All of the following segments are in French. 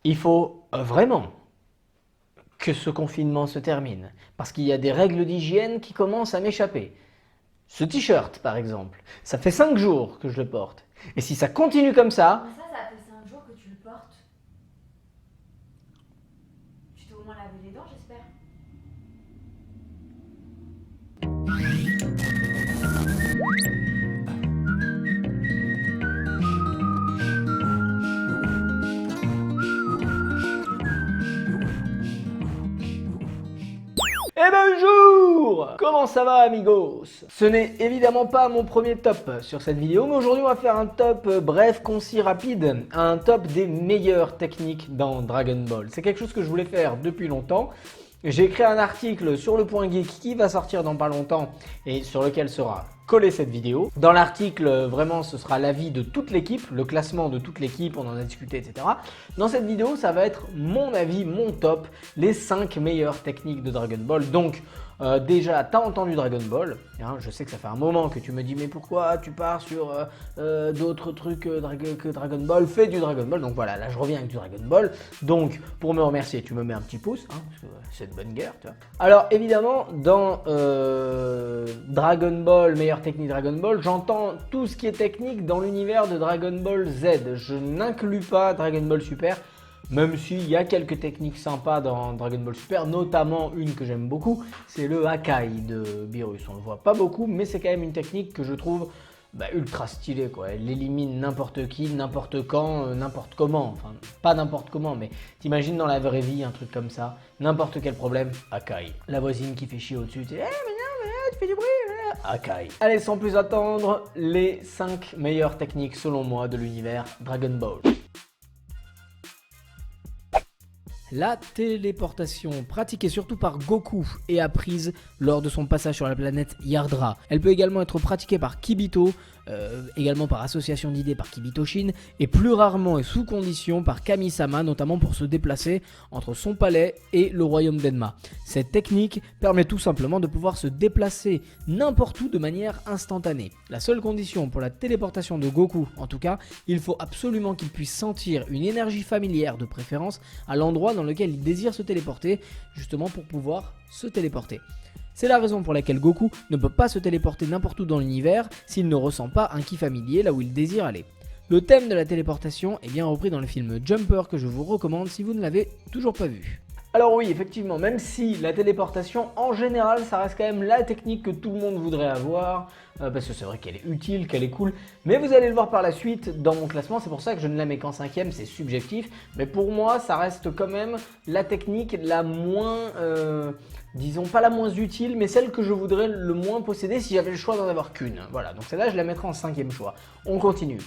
Il faut vraiment que ce confinement se termine, parce qu'il y a des règles d'hygiène qui commencent à m'échapper. Ce t-shirt, par exemple, ça fait 5 jours que je le porte. Et si ça continue comme ça, Comment ça fait 5 jours que tu le portes? Tu t'es au moins lavé les dents, j'espère. eh bonjour! Comment ça va, amigos? Ce n'est évidemment pas mon premier top sur cette vidéo, mais aujourd'hui on va faire un top bref, concis, rapide, un top des meilleures techniques dans Dragon Ball. C'est quelque chose que je voulais faire depuis longtemps. J'ai écrit un article sur le point geek qui va sortir dans pas longtemps et sur lequel sera collée cette vidéo. Dans l'article, vraiment, ce sera l'avis de toute l'équipe, le classement de toute l'équipe, on en a discuté, etc. Dans cette vidéo, ça va être mon avis, mon top, les 5 meilleures techniques de Dragon Ball. Donc, déjà, tu as entendu Dragon Ball, hein, je sais que ça fait un moment que tu me dis mais pourquoi tu pars sur d'autres trucs que Dragon Ball, fais du Dragon Ball. Donc voilà, là je reviens avec du Dragon Ball. Donc pour me remercier, tu me mets un petit pouce, hein, parce que c'est de bonne guerre. Tu vois. Alors évidemment, dans Dragon Ball, meilleure technique Dragon Ball, j'entends tout ce qui est technique dans l'univers de Dragon Ball Z. Je n'inclus pas Dragon Ball Super. Même s'il y a quelques techniques sympas dans Dragon Ball Super, notamment une que j'aime beaucoup, c'est le Hakai de Beerus. On le voit pas beaucoup, mais c'est quand même une technique que je trouve ultra stylée, quoi. Elle élimine n'importe qui, n'importe quand, n'importe comment. Enfin, pas n'importe comment, mais t'imagines dans la vraie vie un truc comme ça, n'importe quel problème, Hakai. La voisine qui fait chier au-dessus, tu dis, mais non, tu fais du bruit, Hakai. Allez, sans plus attendre, les 5 meilleures techniques selon moi de l'univers Dragon Ball. La téléportation, pratiquée surtout par Goku et apprise lors de son passage sur la planète Yardra. Elle peut également être pratiquée par Kibito, également par association d'idées par Kibito-shin, et plus rarement et sous condition par Kami-sama, notamment pour se déplacer entre son palais et le royaume d'Enma. Cette technique permet tout simplement de pouvoir se déplacer n'importe où de manière instantanée. La seule condition pour la téléportation de Goku, en tout cas, il faut absolument qu'il puisse sentir une énergie familière de préférence à l'endroit dans lequel il désire se téléporter, justement pour pouvoir se téléporter. C'est la raison pour laquelle Goku ne peut pas se téléporter n'importe où dans l'univers s'il ne ressent pas un ki familier là où il désire aller. Le thème de la téléportation est bien repris dans le film Jumper que je vous recommande si vous ne l'avez toujours pas vu. Alors oui, effectivement, même si la téléportation, en général, ça reste quand même la technique que tout le monde voudrait avoir, parce que c'est vrai qu'elle est utile, qu'elle est cool, mais vous allez le voir par la suite dans mon classement, c'est pour ça que je ne la mets qu'en 5ème, c'est subjectif, mais pour moi, ça reste quand même la technique la moins, disons pas la moins utile, mais celle que je voudrais le moins posséder si j'avais le choix d'en avoir qu'une. Voilà, donc celle-là, je la mettrai en 5ème choix. On continue.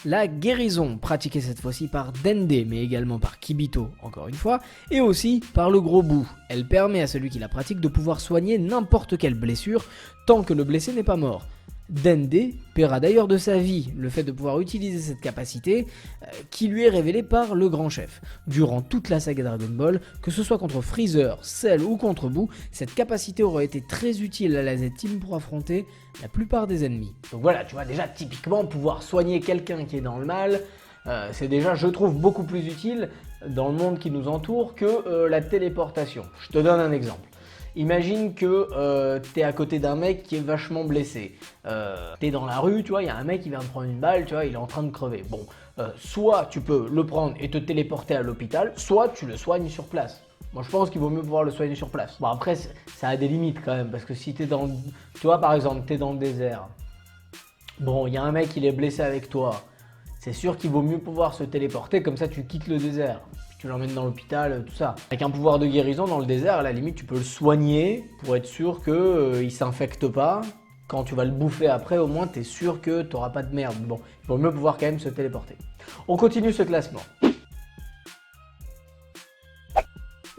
La guérison, pratiquée cette fois-ci par Dende, mais également par Kibito, encore une fois, et aussi par le gros bout. Elle permet à celui qui la pratique de pouvoir soigner n'importe quelle blessure, tant que le blessé n'est pas mort. Dende paiera d'ailleurs de sa vie le fait de pouvoir utiliser cette capacité qui lui est révélée par le grand chef. Durant toute la saga Dragon Ball, que ce soit contre Freezer, Cell ou contre Boo, cette capacité aurait été très utile à la Z-Team pour affronter la plupart des ennemis. Donc voilà, tu vois déjà typiquement pouvoir soigner quelqu'un qui est dans le mal, c'est déjà je trouve beaucoup plus utile dans le monde qui nous entoure que la téléportation. Je te donne un exemple. Imagine que t'es à côté d'un mec qui est vachement blessé. T'es dans la rue, tu vois, il y a un mec qui vient de prendre une balle, tu vois, il est en train de crever. Bon, soit tu peux le prendre et te téléporter à l'hôpital, soit tu le soignes sur place. Moi, je pense qu'il vaut mieux pouvoir le soigner sur place. Bon, après, ça a des limites quand même, parce que si t'es dans... Tu vois, par exemple, t'es dans le désert. Bon, il y a un mec, il est blessé avec toi. C'est sûr qu'il vaut mieux pouvoir se téléporter, comme ça tu quittes le désert. Tu l'emmènes dans l'hôpital, tout ça. Avec un pouvoir de guérison dans le désert, à la limite, tu peux le soigner pour être sûr qu'il ne s'infecte pas. Quand tu vas le bouffer après, au moins, tu es sûr que tu n'auras pas de merde. Bon, il vaut mieux pouvoir quand même se téléporter. On continue ce classement.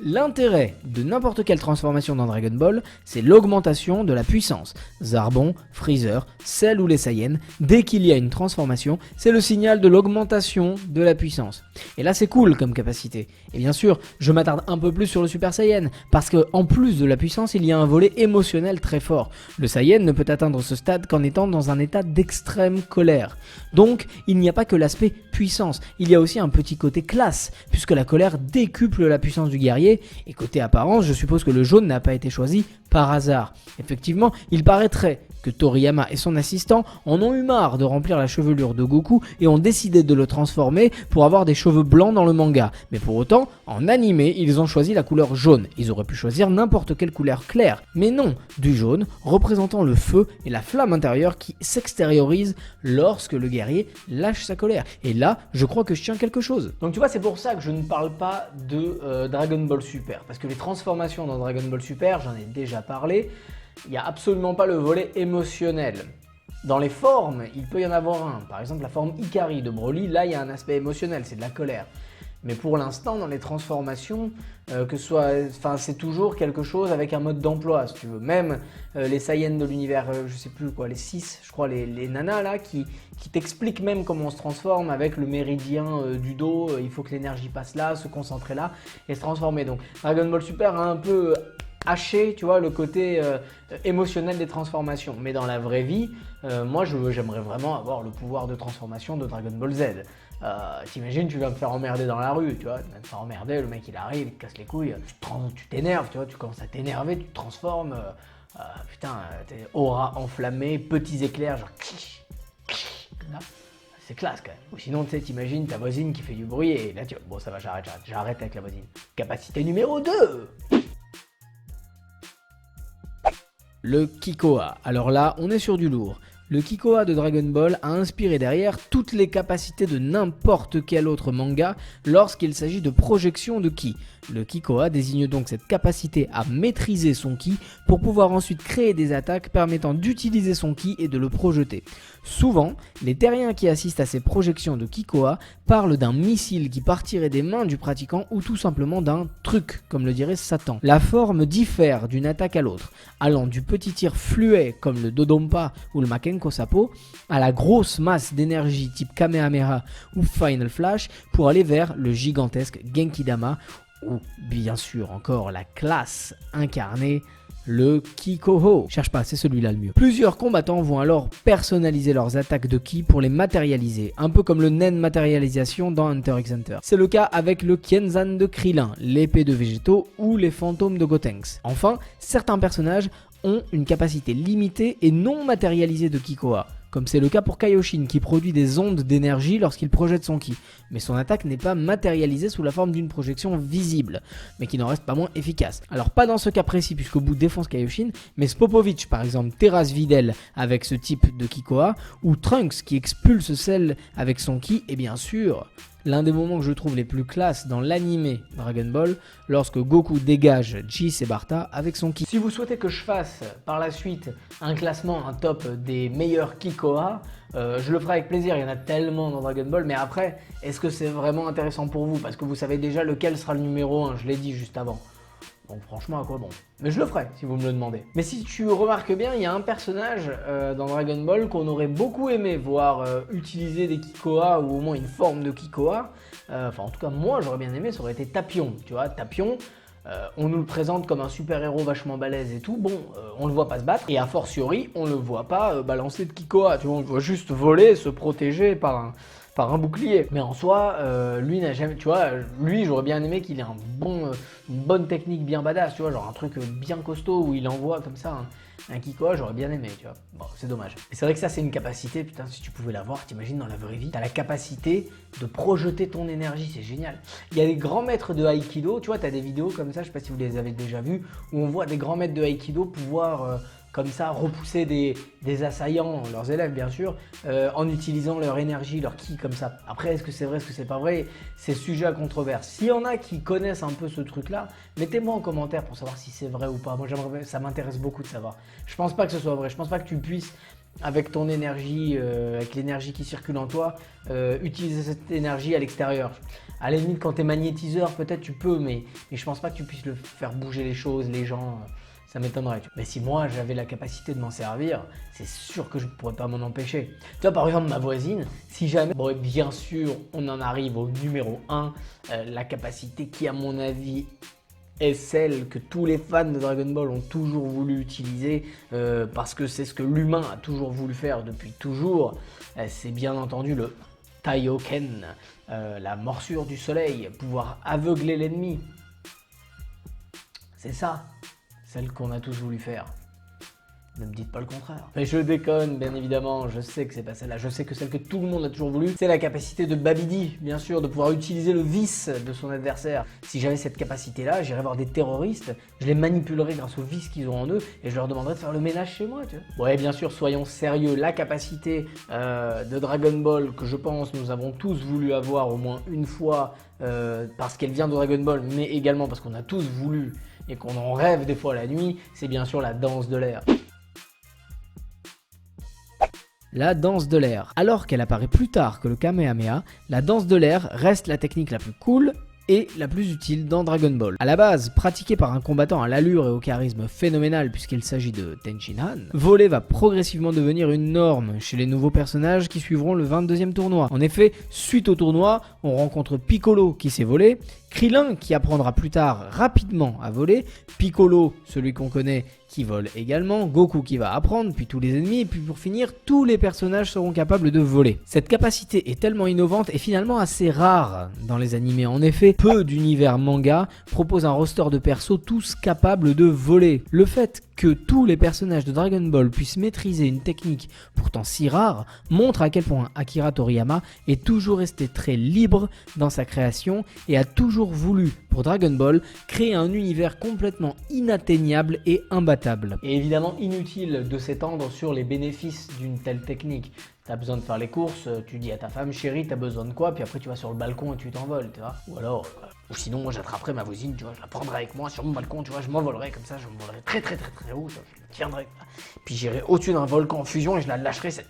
L'intérêt de n'importe quelle transformation dans Dragon Ball, c'est l'augmentation de la puissance. Zarbon, Freezer, Cell ou les Saiyans, dès qu'il y a une transformation, c'est le signal de l'augmentation de la puissance. Et là c'est cool comme capacité. Et bien sûr, je m'attarde un peu plus sur le Super Saiyan, parce qu'en plus de la puissance, il y a un volet émotionnel très fort. Le Saiyan ne peut atteindre ce stade qu'en étant dans un état d'extrême colère. Donc, il n'y a pas que l'aspect puissance, il y a aussi un petit côté classe, puisque la colère décuple la puissance du guerrier. Et côté apparence, je suppose que le jaune n'a pas été choisi par hasard. Effectivement, il paraîtrait que Toriyama et son assistant en ont eu marre de remplir la chevelure de Goku et ont décidé de le transformer pour avoir des cheveux blancs dans le manga. Mais pour autant, en animé, ils ont choisi la couleur jaune. Ils auraient pu choisir n'importe quelle couleur claire, mais non, du jaune représentant le feu et la flamme intérieure qui s'extériorise lorsque le guerrier lâche sa colère. Et là, je crois que je tiens quelque chose. Donc tu vois, c'est pour ça que je ne parle pas de Dragon Ball Super, parce que les transformations dans Dragon Ball Super, j'en ai déjà parlé, il n'y a absolument pas le volet émotionnel. Dans les formes, il peut y en avoir un. Par exemple, la forme Ikari de Broly, là, il y a un aspect émotionnel, c'est de la colère. Mais pour l'instant, dans les transformations, c'est toujours quelque chose avec un mode d'emploi, si tu veux. Même les Saiyans de l'univers, je sais plus quoi, les 6, je crois, les nanas là, qui t'expliquent même comment on se transforme avec le méridien du dos. Il faut que l'énergie passe là, se concentrer là et se transformer. Donc Dragon Ball Super a un peu haché, tu vois, le côté émotionnel des transformations. Mais dans la vraie vie, moi j'aimerais vraiment avoir le pouvoir de transformation de Dragon Ball Z. T'imagines, tu vas me faire emmerder dans la rue, tu vois, tu vas me faire emmerder, le mec il arrive, il te casse les couilles, tu t'énerves, tu vois, tu commences à t'énerver, tu te transformes, t'es aura enflammée, petits éclairs, genre là, c'est classe quand même. Ou sinon, tu sais, t'imagines ta voisine qui fait du bruit et là tu vois, bon ça va, j'arrête avec la voisine. Capacité numéro 2. Le Kikoa. Alors là, on est sur du lourd. Le Kikoa de Dragon Ball a inspiré derrière toutes les capacités de n'importe quel autre manga lorsqu'il s'agit de projection de ki. Le Kikoa désigne donc cette capacité à maîtriser son ki pour pouvoir ensuite créer des attaques permettant d'utiliser son ki et de le projeter. Souvent, les terriens qui assistent à ces projections de Kikoa parlent d'un missile qui partirait des mains du pratiquant ou tout simplement d'un truc, comme le dirait Satan. La forme diffère d'une attaque à l'autre, allant du petit tir fluet comme le Dodonpa ou le Makenko Sapo à la grosse masse d'énergie type Kamehameha ou Final Flash pour aller vers le gigantesque Genki-Dama ou bien sûr encore la classe incarnée, le Kikoho. Cherche pas, c'est celui-là le mieux. Plusieurs combattants vont alors personnaliser leurs attaques de ki pour les matérialiser, un peu comme le Nen matérialisation dans Hunter x Hunter. C'est le cas avec le Kienzan de Krillin, l'épée de Végétaux ou les fantômes de Gotenks. Enfin, certains personnages ont une capacité limitée et non matérialisée de Kikoa, comme c'est le cas pour Kaioshin qui produit des ondes d'énergie lorsqu'il projette son ki, mais son attaque n'est pas matérialisée sous la forme d'une projection visible, mais qui n'en reste pas moins efficace. Alors pas dans ce cas précis puisque Bout défonce Kaioshin, mais Spopovich par exemple terrasse Videl avec ce type de Kikoa, ou Trunks qui expulse Cell avec son ki, et bien sûr l'un des moments que je trouve les plus classes dans l'animé Dragon Ball, lorsque Goku dégage Jis et Barta avec son ki. Si vous souhaitez que je fasse par la suite un classement, un top des meilleurs Kikoa, je le ferai avec plaisir, il y en a tellement dans Dragon Ball, mais après, est-ce que c'est vraiment intéressant pour vous? Parce que vous savez déjà lequel sera le numéro 1, je l'ai dit juste avant. Donc franchement, à quoi bon? Mais je le ferai si vous me le demandez. Mais si tu remarques bien, il y a un personnage dans Dragon Ball qu'on aurait beaucoup aimé voir utiliser des Kikoa ou au moins une forme de Kikoa. Enfin en tout cas moi j'aurais bien aimé, ça aurait été Tapion. Tu vois, Tapion, on nous le présente comme un super héros vachement balèze et tout. Bon, on le voit pas se battre et a fortiori on le voit pas balancer de Kikoa. Tu vois, on le voit juste voler, se protéger par un bouclier. Mais en soi, lui n'a jamais, tu vois, lui j'aurais bien aimé qu'il ait une bonne technique bien badass, tu vois, genre un truc bien costaud où il envoie comme ça un Kikoa, j'aurais bien aimé, tu vois. Bon, c'est dommage. Et c'est vrai que ça c'est une capacité, putain, si tu pouvais l'avoir, t'imagines dans la vraie vie, t'as la capacité de projeter ton énergie, c'est génial. Il y a des grands maîtres de Aikido, tu vois, t'as des vidéos comme ça, je sais pas si vous les avez déjà vues, où on voit des grands maîtres de Aikido pouvoir comme ça repousser des assaillants, leurs élèves bien sûr, en utilisant leur énergie, leur ki comme ça. Après, est-ce que c'est vrai, est-ce que c'est pas vrai? C'est sujet à controverse. S'il y en a qui connaissent un peu ce truc-là, mettez-moi en commentaire pour savoir si c'est vrai ou pas. Moi, ça m'intéresse beaucoup de savoir. Je pense pas que ce soit vrai. Je pense pas que tu puisses avec ton énergie, avec l'énergie qui circule en toi, utiliser cette énergie à l'extérieur. À la limite, quand tu es magnétiseur, peut-être tu peux, mais je pense pas que tu puisses le faire bouger les choses, les gens, ça m'étonnerait. Mais si moi j'avais la capacité de m'en servir, c'est sûr que je ne pourrais pas m'en empêcher. Tu vois, par exemple, ma voisine, si jamais, bon, bien sûr, on en arrive au numéro 1, la capacité qui, à mon avis, est celle que tous les fans de Dragon Ball ont toujours voulu utiliser parce que c'est ce que l'humain a toujours voulu faire depuis toujours. C'est bien entendu le Taioken, la morsure du soleil, pouvoir aveugler l'ennemi. C'est ça, celle qu'on a tous voulu faire. Ne me dites pas le contraire. Mais je déconne, bien évidemment, je sais que c'est pas celle-là. Je sais que celle que tout le monde a toujours voulu, c'est la capacité de Babidi, bien sûr, de pouvoir utiliser le vice de son adversaire. Si j'avais cette capacité-là, j'irais voir des terroristes, je les manipulerais grâce au vice qu'ils ont en eux et je leur demanderais de faire le ménage chez moi, tu vois. Ouais, bien sûr, soyons sérieux, la capacité de Dragon Ball que je pense nous avons tous voulu avoir au moins une fois parce qu'elle vient de Dragon Ball, mais également parce qu'on a tous voulu et qu'on en rêve des fois la nuit, c'est bien sûr la danse de l'air. La danse de l'air. Alors qu'elle apparaît plus tard que le Kamehameha, la danse de l'air reste la technique la plus cool et la plus utile dans Dragon Ball. À la base, pratiquée par un combattant à l'allure et au charisme phénoménal puisqu'il s'agit de Tenshinhan, voler va progressivement devenir une norme chez les nouveaux personnages qui suivront le 22e tournoi. En effet, suite au tournoi, on rencontre Piccolo qui sait voler, Krillin qui apprendra plus tard rapidement à voler, Piccolo, celui qu'on connaît, qui vole également, Goku qui va apprendre, puis tous les ennemis, et puis pour finir, tous les personnages seront capables de voler. Cette capacité est tellement innovante et finalement assez rare dans les animés. En effet, peu d'univers manga proposent un roster de persos tous capables de voler. Le fait que tous les personnages de Dragon Ball puissent maîtriser une technique pourtant si rare montre à quel point Akira Toriyama est toujours resté très libre dans sa création et a toujours voulu, pour Dragon Ball, créer un univers complètement inatteignable et imbattable. Et évidemment inutile de s'étendre sur les bénéfices d'une telle technique. T'as besoin de faire les courses, tu dis à ta femme, chérie, t'as besoin de quoi? Puis après tu vas sur le balcon et tu t'envoles, tu vois. Ou alors, ou sinon moi j'attraperai ma voisine, tu vois, je la prendrai avec moi sur mon balcon, tu vois, je m'envolerai comme ça, je m'envolerai très haut, je la tiendrai. Puis j'irai au-dessus d'un volcan en fusion et je la lâcherai, ça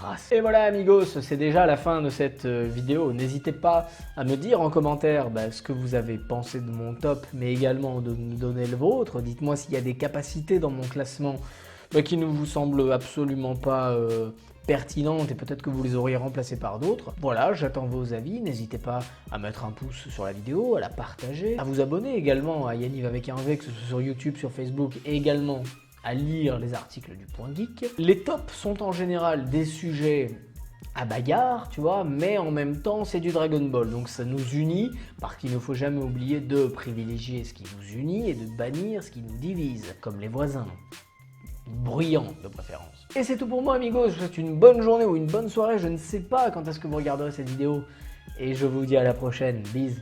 race. Et voilà amigos, c'est déjà la fin de cette vidéo. N'hésitez pas à me dire en commentaire ce que vous avez pensé de mon top, mais également de me donner le vôtre. Dites-moi s'il y a des capacités dans mon classement qui ne vous semblent absolument pas pertinentes et peut-être que vous les auriez remplacées par d'autres. Voilà, j'attends vos avis. N'hésitez pas à mettre un pouce sur la vidéo, à la partager, à vous abonner également à Yaniv avec un V, que ce soit sur YouTube, sur Facebook et également à lire les articles du Point Geek. Les tops sont en général des sujets à bagarre, tu vois, mais en même temps c'est du Dragon Ball, donc ça nous unit, parce qu'il ne faut jamais oublier de privilégier ce qui nous unit et de bannir ce qui nous divise, comme les voisins. Bruyants de préférence. Et c'est tout pour moi amigos, je vous souhaite une bonne journée ou une bonne soirée, je ne sais pas quand est-ce que vous regarderez cette vidéo, et je vous dis à la prochaine, bisous.